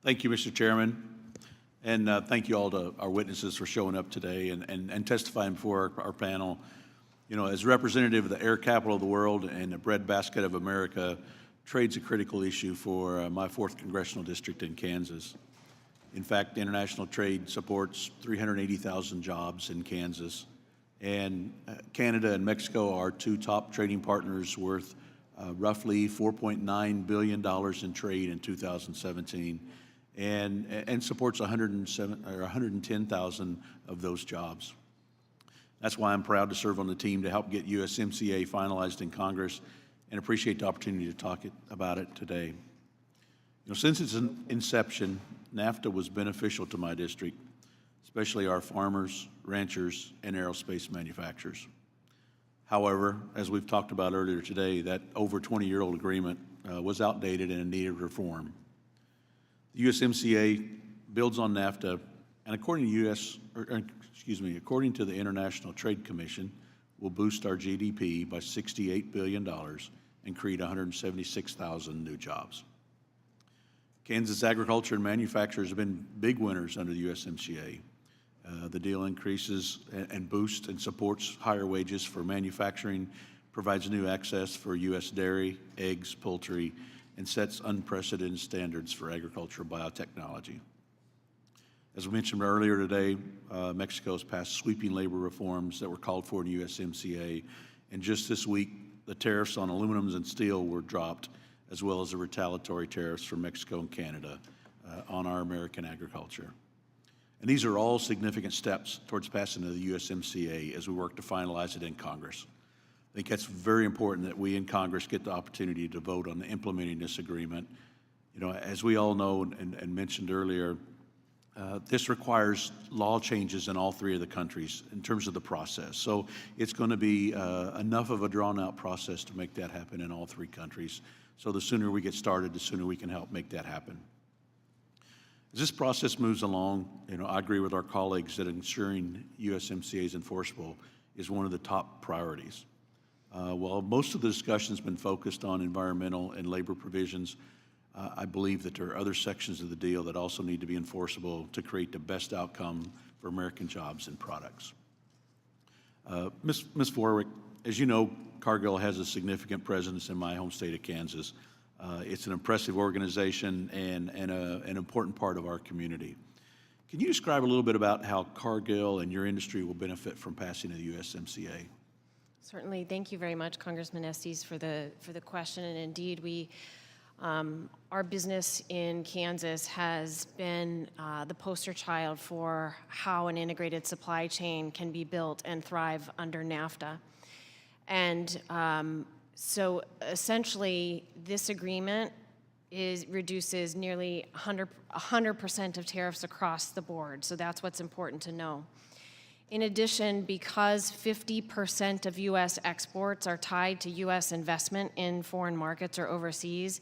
Thank you, Mr. Chairman. And thank you all to our witnesses for showing up today and testifying before our panel. You know, as representative of the air capital of the world and the breadbasket of America, trade's a critical issue for my 4th Congressional District in Kansas. In fact, international trade supports 380,000 jobs in Kansas. And Canada and Mexico are 2 top trading partners worth roughly $4.9 billion in trade in 2017 and supports 110,000 of those jobs. That's why I'm proud to serve on the team to help get USMCA finalized in Congress and appreciate the opportunity to talk about it today. You know, since its inception, NAFTA was beneficial to my district, especially our farmers, ranchers, and aerospace manufacturers. However, as we've talked about earlier today, that over 20-year-old agreement was outdated and needed reform. The USMCA builds on NAFTA, and according to the International Trade Commission, will boost our GDP by $68 billion and create 176,000 new jobs. Kansas agriculture and manufacturers have been big winners under the USMCA. The deal increases and boosts and supports higher wages for manufacturing, provides new access for U.S. dairy, eggs, poultry, and sets unprecedented standards for agricultural biotechnology. As we mentioned earlier today, Mexico has passed sweeping labor reforms that were called for in the USMCA, and just this week, the tariffs on aluminum and steel were dropped, as well as the retaliatory tariffs from Mexico and Canada on our American agriculture. And these are all significant steps towards passing the USMCA as we work to finalize it in Congress. I think that's very important that we in Congress get the opportunity to vote on implementing this agreement. You know, as we all know and mentioned earlier, this requires law changes in all 3 of the countries in terms of the process. So it's going to be enough of a drawn-out process to make that happen in all 3 countries. So the sooner we get started, the sooner we can help make that happen. As this process moves along, you know, I agree with our colleagues that ensuring USMCA is enforceable is one of the top priorities. While most of the discussion has been focused on environmental and labor provisions, I believe that there are other sections of the deal that also need to be enforceable to create the best outcome for American jobs and products. Ms. Warwick, as you know, Cargill has a significant presence in my home state of Kansas. It's an impressive organization and an important part of our community. Can you describe a little bit about how Cargill and your industry will benefit from passing the USMCA? Certainly. Thank you very much, Congressman Estes, for the question. And indeed, our business in Kansas has been the poster child for how an integrated supply chain can be built and thrive under NAFTA. And so essentially, this agreement reduces nearly 100% of tariffs across the board. So that's what's important to know. In addition, because 50% of U.S. exports are tied to U.S. investment in foreign markets or overseas,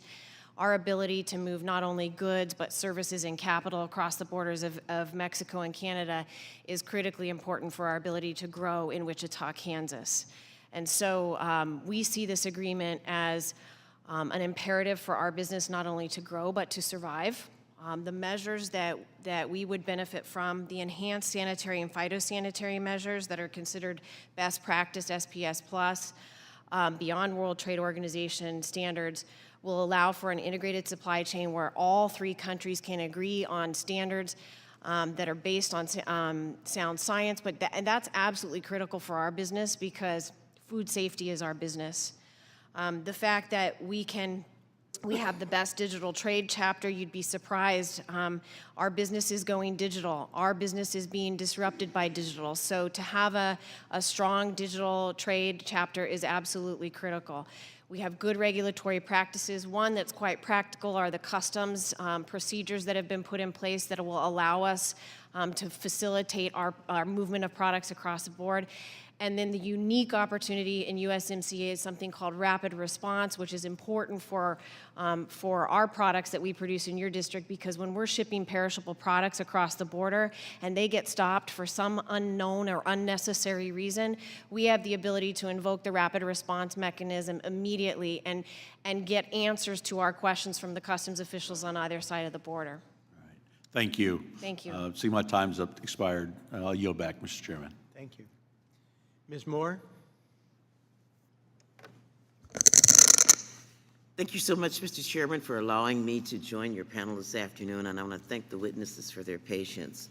our ability to move not only goods but services and capital across the borders of Mexico and Canada is critically important for our ability to grow in Wichita, Kansas. And so we see this agreement as an imperative for our business not only to grow but to survive. The measures that we would benefit from, the enhanced sanitary and phytosanitary measures that are considered best practice SPS plus, beyond World Trade Organization standards, will allow for an integrated supply chain where all 3 countries can agree on standards that are based on sound science. And that's absolutely critical for our business because food safety is our business. The fact that we have the best digital trade chapter, you'd be surprised. Our business is going digital. Our business is being disrupted by digital. So to have a strong digital trade chapter is absolutely critical. We have good regulatory practices. One that's quite practical are the customs procedures that have been put in place that will allow us to facilitate our movement of products across the board. And then the unique opportunity in USMCA is something called rapid response, which is important for our products that we produce in your district, because when we're shipping perishable products across the border and they get stopped for some unknown or unnecessary reason, we have the ability to invoke the rapid response mechanism immediately and get answers to our questions from the customs officials on either side of the border. Thank you. Thank you. See, my time's up, expired. I'll yield back, Mr. Chairman. Thank you. Ms. Moore? Thank you so much, Mr. Chairman, for allowing me to join your panel this afternoon, and I want to thank the witnesses for their patience.